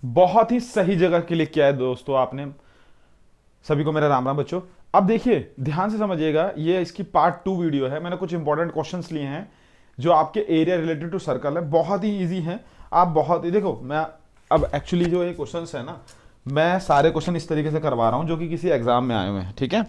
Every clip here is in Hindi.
बहुत ही सही जगह क्लिक किया है दोस्तों आपने। सभी को मेरा राम राम बच्चों। अब देखिए ध्यान से समझिएगा, ये इसकी पार्ट 2 वीडियो है। मैंने कुछ इंपॉर्टेंट क्वेश्चंस लिए हैं जो आपके एरिया रिलेटेड टू सर्कल है, बहुत ही इजी हैं। आप बहुत ही देखो, मैं अब एक्चुअली जो ये क्वेश्चंस है ना, मैं सारे क्वेश्चन इस तरीके से करवा रहा हूँ जो कि किसी एग्जाम में आए हुए हैं, ठीक है।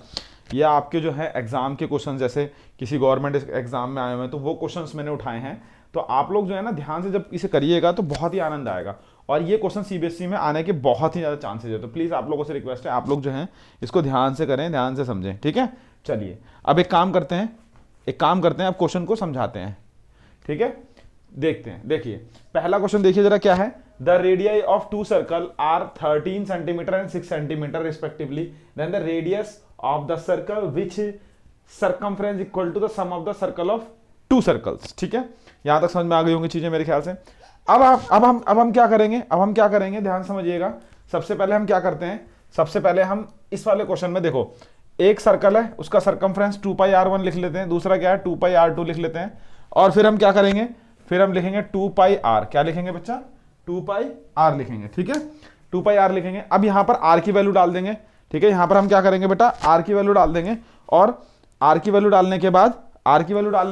ये आपके जो है एग्जाम के क्वेश्चन, जैसे किसी गवर्नमेंट एग्जाम में आए हुए हैं तो वो क्वेश्चंस मैंने उठाए हैं। तो आप लोग जो है ना ध्यान से जब इसे करिएगा तो बहुत ही आनंद आएगा। और ये क्वेश्चन सीबीएसई में आने के बहुत ही ज़्यादा चांसेस है। तो प्लीज़ आप लोगों से रिक्वेस्ट है, आप लोग जो हैं इसको ध्यान से करें, ध्यान से समझें, ठीक है। चलिए अब एक काम करते हैं, अब क्वेश्चन को समझाते हैं, ठीक है। देखते हैं, देखिए पहला क्वेश्चन देखिए जरा क्या है। The radii of two circle are 13 centimetre and 6 centimetre respectively, then the radius of the circle which circumference equal to the sum of the circle of two circles, ठीक है। यहां तक समझ में आ गई होंगी चीजें मेरे ख्याल से। अब हम क्या करेंगे, ध्यान समझिएगा। सबसे पहले हम क्या करते हैं, सबसे पहले हम इस वाले क्वेश्चन में देखो, एक सर्कल है उसका सर्कमफ्रेंस 2πr1 लिख लेते हैं, दूसरा क्या है 2πr2 लिख लेते हैं। और फिर हम क्या करेंगे, फिर हम लिखेंगे 2πr, क्या लिखेंगे बच्चा, 2πr लिखेंगे, ठीक है। 2πr लिखेंगे। अब यहां पर r की वैल्यू डाल देंगे, ठीक है। यहां पर हम क्या करेंगे बेटा, r की वैल्यू डाल देंगे। और r की वैल्यू डालने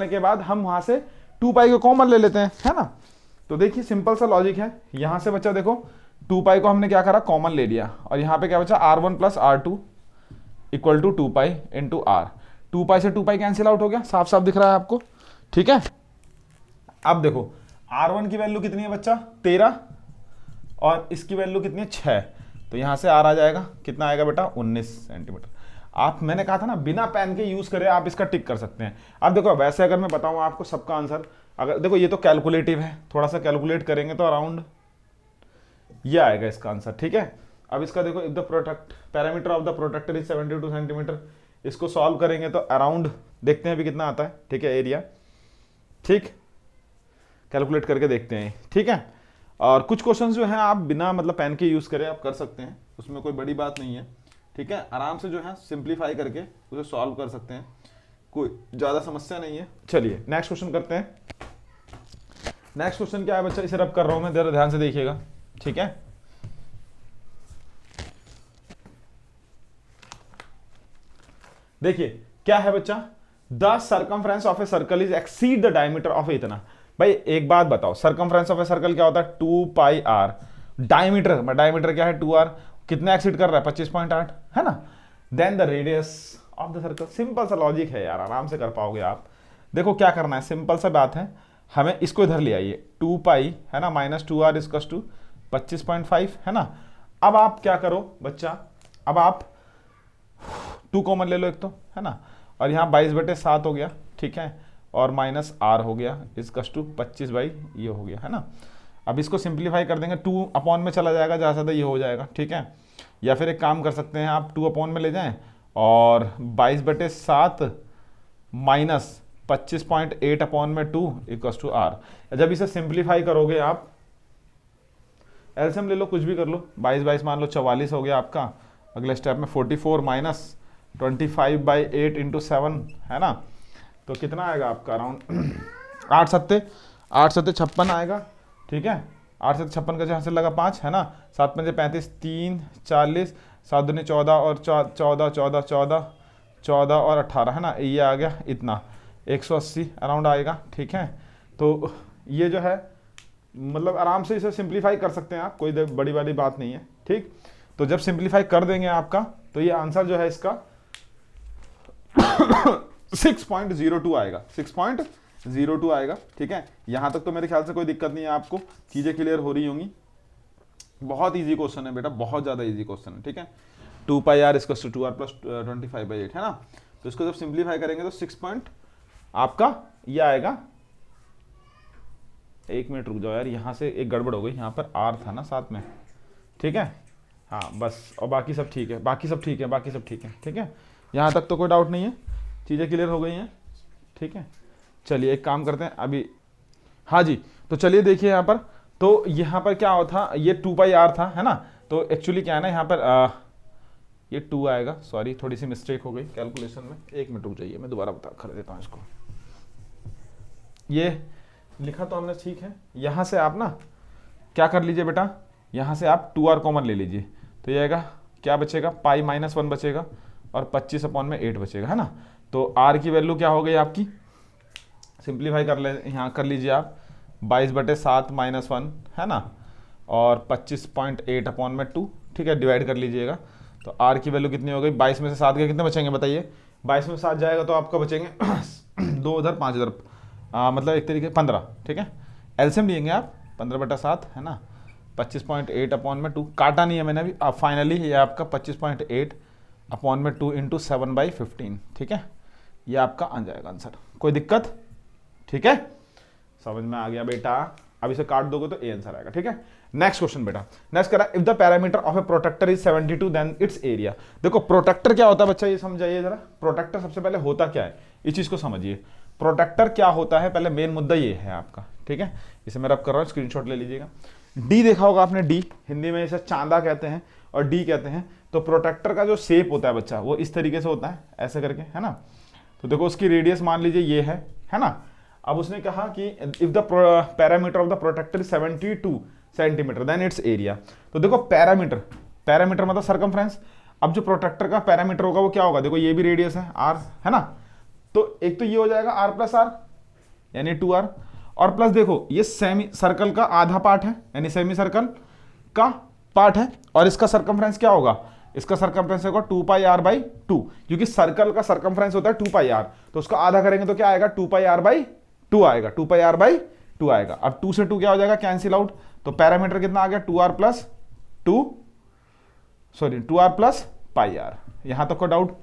के बाद हम वहां से 2π को कॉमन ले लेते हैं, है ना। तो देखिए सिंपल सा लॉजिक है। यहां से बच्चा देखो 2π को हमने क्या करा, कॉमन ले लिया। और यहां पे क्या बचा, r1 plus r2 equal to 2π into r। 2π से 2π कैंसिल आउट हो गया, साफ साफ दिख रहा है आपको, ठीक है। अब देखो r1 की वैल्यू कितनी है बच्चा, 13, और इसकी वैल्यू कितनी है, 6। तो यहां से r आ जाएगा, कितना आएगा बेटा, 19 सेंटीमीटर। आप, मैंने कहा था ना बिना पेन के यूज करें आप इसका टिक कर सकते हैं। अब देखो वैसे अगर मैं बताऊं आपको सबका आंसर, अगर देखो ये तो कैलकुलेटिव है, थोड़ा सा कैलकुलेट करेंगे तो अराउंड ये आएगा इसका आंसर, ठीक है। अब इसका देखो, if the product parameter of the protector is 72 centimetre, इसको सॉल्व करेंगे तो अराउंड देखते हैं अभी कितना आता है, ठीक है, एरिया, ठीक, कैलकुलेट करके देखते हैं, ठीक है। और कुछ क्वेश्चंस जो हैं आप बिना मतलब पेन के यूज करें आप कर सकते हैं, उसमें कोई बड़ी बात नहीं है, ठीक है। आराम से जो है सिंप्लीफाई करके उसे सॉल्व कर सकते हैं, कोई ज्यादा समस्या नहीं है। चलिए नेक्स्ट क्वेश्चन करते हैं। नेक्स्ट क्वेश्चन क्या है बच्चा, इसे रब कर रहा हूं मैं, जरा ध्यान से देखिएगा, ठीक है। देखिए क्या है बच्चा, the circumference of a circle is exceed the diameter of इतना। भाई एक बात बताओ, सर्कमफ्रेंस ऑफ ए सर्कल क्या होता है, 2πr। डायमीटर क्या है, 2r। कितना एक्सीड कर रहा है, 25.8, है ना। Then the radius of the circle, simple सा लॉजिक है यार, आराम से कर पाओगे आप। देखो क्या करना है, सिंपल सा बात है, हमें इसको इधर ले आइए, 2π है ना माइनस 2r इक्वल टू 25.5, है ना। अब आप क्या करो बच्चा, अब आप 2 कॉमन ले लो एक तो, है ना। और यहाँ 22/7 हो गया, ठीक है, और माइनस r हो गया इक्वल टू 25 बाई ये हो गया, है ना। अब इसको सिंप्लीफाई कर देंगे, 2 अपॉन में चला जाएगा, ज़्यादा से ज़्यादा ये हो जाएगा, ठीक है। या फिर एक काम कर सकते हैं आप, 2 अपॉन में ले जाएं और 22/7 माइनस 25.8 अपॉन में 2 इक्वल टू r। जब इसे सिंप्लीफाई करोगे आप, एलसीएम ले लो, कुछ भी कर लो, 22 मान लो 44 हो गया आपका। अगले स्टेप में 44 माइनस 25/8 इंटू 7, है ना। तो कितना आएगा आपका, अराउंड 8 सत्ते 56 आएगा, ठीक है। 8 से 56 का जहाँ से लगा 5, है ना। 7 पंजे 35, 3 40, 7 दूनी 14 और 14 और 18, है ना। ये आ गया इतना 180 अराउंड आएगा, ठीक है। तो ये जो है मतलब आराम से इसे सिंप्लीफाई कर सकते हैं आप, कोई बड़ी वाली बात नहीं है, ठीक। तो जब सिंप्लीफाई कर देंगे आपका, तो ये आंसर जो है इसका 6.02 आएगा, 6.02 आएगा, ठीक है। यहां तक तो मेरे ख्याल से कोई दिक्कत नहीं है, आपको चीजें क्लियर हो रही होंगी। बहुत इजी क्वेश्चन है बेटा, बहुत ज्यादा इजी क्वेश्चन है, ठीक है। 2πr equal to 2r plus 25/8, है ना। तो इसको जब सिंप्लीफाई करेंगे तो 6 पॉइंट आपका ये आएगा। एक मिनट रुक जाओ यार, यहाँ से एक गड़बड़ हो गई, यहाँ पर r था ना साथ में, ठीक है। हाँ बस, और बाकी सब ठीक है, ठीक है। यहाँ तक तो कोई डाउट नहीं है, चीज़ें क्लियर हो गई हैं, ठीक है। चलिए एक काम करते हैं अभी, हाँ जी। तो चलिए देखिए यहाँ पर, तो यहाँ पर क्या था, ये 2πr था, है ना। तो एक्चुअली क्या है ना, यहाँ पर ये 2 आएगा, सॉरी थोड़ी सी मिस्टेक हो गई कैलकुलेशन में, एक मिनट रुक जाइए, मैं दोबारा कर देता हूँ इसको। ये लिखा तो हमने ठीक है, यहाँ से आप ना क्या कर लीजिए बेटा, यहाँ से आप 2r कॉमन ले लीजिए, तो ये आएगा क्या बचेगा, पाई माइनस 1 बचेगा और 25/8 बचेगा, है ना। तो r की वैल्यू क्या हो गई आपकी, सिंप्लीफाई कर ले, यहाँ कर लीजिए आप 22/7 माइनस 1, है ना, और 25.8/2, ठीक है, डिवाइड कर लीजिएगा। तो r की वैल्यू कितनी हो गई, 22 में से 7 के कितने बचेंगे बताइए, 22 में 7 जाएगा तो आपका बचेंगे 2 उधर 5 इधर, मतलब एक तरीके 15, ठीक है। एलसीएम लेंगे आप 15/7, है ना, 25.8/2, काटा नहीं है मैंने अभी। अब फाइनली ये आपका 25.8/2 इंटू 7/15, ठीक है, ये आपका आ जाएगा आंसर। कोई दिक्कत, ठीक है, समझ में आ गया बेटा। अब इसे काट दोगे तो ए आंसर आएगा, ठीक है। नेक्स्ट क्वेश्चन बेटा, नेक्स्ट करा, if the parameter of a protector is 72 then its area. देखो प्रोटेक्टर क्या होता है बच्चा, ये समझाइए जरा। प्रोटेक्टर सबसे पहले होता क्या है, इस चीज को समझिए। प्रोटेक्टर क्या होता है, पहले मेन मुद्दा ये है आपका, ठीक है। इसे मैं रब कर रहा हूँ, स्क्रीनशॉट ले लीजिएगा। डी देखा होगा आपने, डी हिंदी में इसे चांदा कहते हैं और डी कहते हैं। तो प्रोटेक्टर का जो शेप होता है बच्चा, वो इस तरीके से होता है, ऐसे करके, है ना। तो देखो उसकी रेडियस मान लीजिए ये है ना। अब उसने कहा कि if the parameter of the protector 72 centimetre then its area. तो देखो पैरामीटर मतलब सरकमफ्रेंस। अब जो प्रोटेक्टर का पैरामीटर होगा वो क्या होगा, देखो ये भी रेडियस है r, है ना। तो एक तो ये हो जाएगा r प्लस r यानी 2r, और प्लस देखो ये सेमी सर्कल का आधा पार्ट है यानी सेमी सर्कल का पार्ट है, और इसका सरकमफ्रेंस क्या होगा, इसका सरकमफ्रेंस होगा 2πr/2, क्योंकि सर्कल का सरकमफ्रेंस होता है 2πr, तो उसका आधा करेंगे तो क्या आएगा 2πr/2 आएगा, 2πr/2 आएगा। अब 2 से 2 क्या हो जाएगा, कैंसिल आउट। तो पैरामीटर कितना आ गया 2r प्लस πr। यहां तक को डाउट,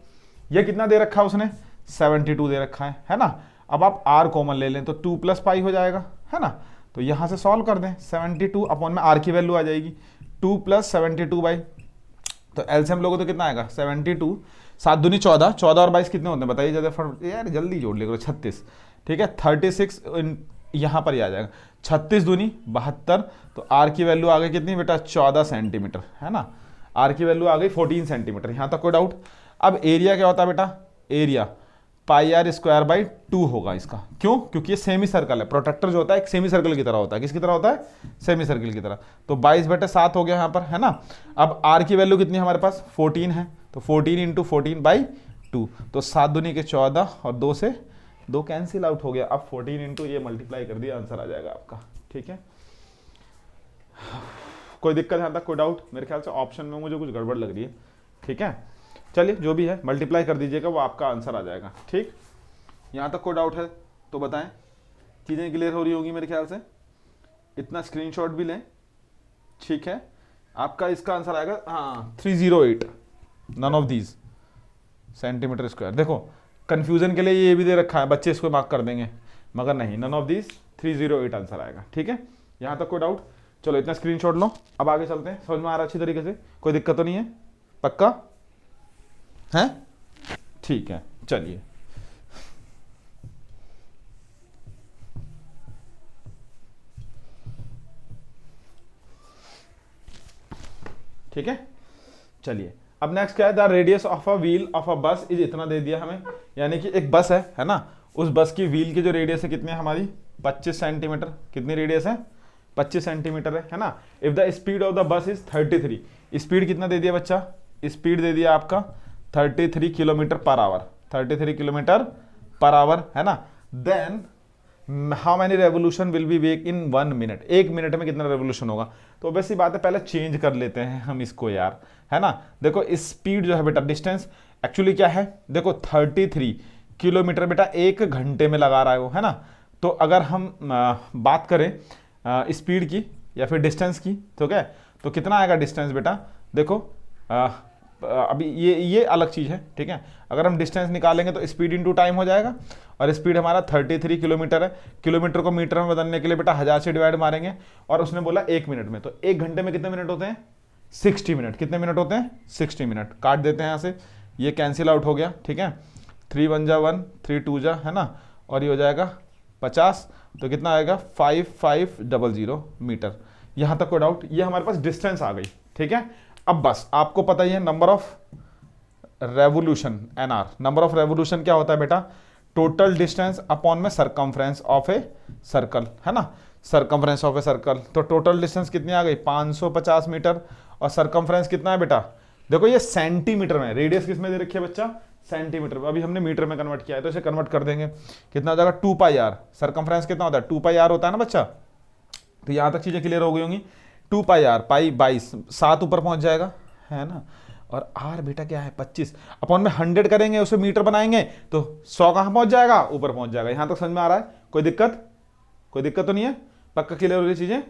ये कितना दे रखा है उसने 72 दे रखा है ना। अब आप r कॉमन ले लें तो 2 + π हो जाएगा, है ना। तो यहां से सॉल्व कर दें, 72 अपॉन में r की वैल्यू आ जाएगी 2 + 72/, तो एलसीएम लोगों तो कितना आएगा 72, 7 दूनी 14, 14 और 22 कितने होते हैं बताइए जरा, यार जल्दी जोड़ ले करो, 36, ठीक है। 36 यहाँ पर ही आ जाएगा, 36 दूनी 72, तो r की वैल्यू आ गई कितनी बेटा 14 सेंटीमीटर, है ना। r की वैल्यू आ गई 14 सेंटीमीटर, यहाँ तक कोई डाउट। अब एरिया क्या होता है बेटा, एरिया πr² होगा इसका, क्यों, क्योंकि ये सेमी सर्कल है। प्रोटेक्टर जो होता है एक सेमी सर्कल की तरह होता है, किसकी तरह होता है, सेमी सर्कल की तरह। तो 22/7 हो गया यहाँ पर, है ना। अब r की वैल्यू कितनी है हमारे पास 14 है, तो 14 × 14/2, तो 7 दूनी के 14 और 2 से 2 कैंसिल आउट हो गया। अब 14 × ये मल्टीप्लाई कर दिया, आंसर आ जाएगा आपका, ठीक है। कोई दिक्कत यहाँ तक, कोई डाउट, मेरे ख्याल से ऑप्शन में मुझे कुछ गड़बड़ लग रही है, ठीक है। चलिए जो भी है मल्टीप्लाई कर दीजिएगा, वो आपका आंसर आ जाएगा, ठीक। यहाँ तक कोई डाउट है तो बताएं, चीज़ें क्लियर हो रही होंगी मेरे ख्याल से। इतना स्क्रीनशॉट भी लें, ठीक है। आपका इसका आंसर आएगा 308, none of these centimetre square. देखो कंफ्यूजन के लिए ये भी दे रखा है, बच्चे इसको मार्क कर देंगे, मगर नहीं, नन ऑफ दीज 308 आंसर आएगा, ठीक है। यहाँ तक कोई डाउट, चलो इतना स्क्रीनशॉट लो, अब आगे चलते हैं। समझ में आ रहा है अच्छी तरीके से, कोई दिक्कत तो नहीं है, पक्का है, ठीक है। चलिए ठीक है, चलिए अब नेक्स्ट क्या है, the radius of a wheel of a बस इज, इतना दे दिया हमें, यानी कि एक बस है ना, उस बस की व्हील की जो रेडियस है कितनी है हमारी 25 सेंटीमीटर, कितनी रेडियस है 25 सेंटीमीटर है ना। If the speed of the bus is 33, speed कितना दे दिया बच्चा, स्पीड दे दिया आपका 33 किलोमीटर पर आवर, 33 किलोमीटर पर आवर, है ना। Then how many revolution will be make in 1 minute, 1 minute में कितना रेवोल्यूशन होगा। तो वैसी बात है, पहले चेंज कर लेते हैं हम इसको यार, है ना। देखो स्पीड जो है बेटा, डिस्टेंस एक्चुअली क्या है, देखो 33 किलोमीटर बेटा 1 घंटे में लगा रहा है वो, है ना। तो अगर हम बात करें स्पीड की या फिर डिस्टेंस की, तो क्या, तो कितना आएगा डिस्टेंस बेटा, देखो अभी ये अलग चीज़ है, ठीक है। अगर हम डिस्टेंस निकालेंगे तो स्पीड इनटू टाइम हो जाएगा, और स्पीड हमारा 33 किलोमीटर है। किलोमीटर को मीटर में बदलने के लिए बेटा 1000 से डिवाइड मारेंगे, और उसने बोला 1 मिनट में, तो 1 घंटे में कितने मिनट होते हैं 60 मिनट, कितने मिनट होते हैं 60 मिनट। काट देते हैं यहाँ से, ये कैंसिल आउट हो गया, ठीक है। 3 1 जा 1, 3 2 जा, है ना, और ये हो जाएगा 50, तो कितना आएगा 5500 मीटर। यहाँ तक कोई डाउट, ये हमारे पास डिस्टेंस आ गई, ठीक है। अब बस आपको पता ही है number of revolution, NR, number of revolution क्या होता है बेटा, टोटल डिस्टेंस अपॉन में सरकमफ्रेंस ऑफ ए सर्कल, है ना। सरकमफ्रेंस ऑफ ए सर्कल, तो टोटल डिस्टेंस कितनी आ गई 550 मीटर, और सरकमफ्रेंस कितना है बेटा, देखो ये सेंटीमीटर में, रेडियस किस में दे रखी है बच्चा, सेंटीमीटर में, अभी हमने मीटर में कन्वर्ट किया है तो इसे कन्वर्ट कर देंगे, कितना हो जाएगा 2πr, सरकमफ्रेंस कितना होता है 2πr होता है ना बच्चा। तो यहां तक चीजें क्लियर हो गई होंगी, 2πr, पाई 22, 7 ऊपर पहुंच जाएगा, है ना, और r बेटा क्या है 25, अपॉन में 100 करेंगे उसे मीटर बनाएंगे तो 100 कहां पहुंच जाएगा, ऊपर पहुंच जाएगा। यहां तक समझ में आ रहा है, कोई दिक्कत तो नहीं है, पक्का क्लियर हो रही चीजें,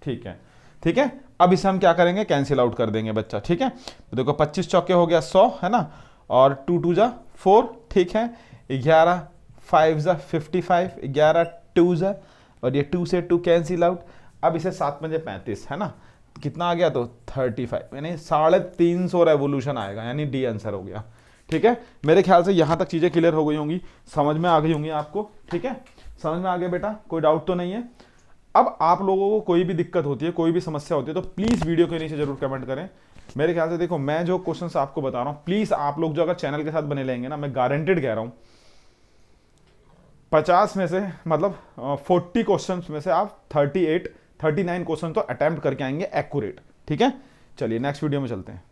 ठीक है ठीक है। अब इसे हम क्या करेंगे, कैंसिल आउट कर देंगे बच्चा, ठीक है। तो देखो 25 चौके हो गया 100, है ना, और 2 2 जा 4, ठीक है, 11 5 जा 55, 11 2 जा, और ये 2 से 2 कैंसिल आउट। अब इसे 7 पंजे 35, है ना, कितना आ गया तो 35, यानी 350 रेवोल्यूशन आएगा, यानी डी आंसर हो गया, ठीक है। मेरे ख्याल से यहां तक चीजें क्लियर हो गई होंगी, समझ में आ गई होंगी आपको, ठीक है, समझ में आ गया बेटा, कोई डाउट तो नहीं है। अब आप लोगों को कोई भी दिक्कत होती है, कोई भी समस्या होती है, तो प्लीज वीडियो के नीचे जरूर कमेंट करें। मेरे ख्याल से देखो, मैं जो क्वेश्चंस आपको बता रहा हूं, प्लीज आप लोग जो अगर चैनल के साथ बने रहेंगे ना, मैं गारंटेड कह रहा हूं 50 में से मतलब 40 क्वेश्चंस में से आप 39 क्वेश्चन तो अटेम्प्ट करके आएंगे एक्यूरेट, ठीक है। चलिए नेक्स्ट वीडियो में चलते हैं।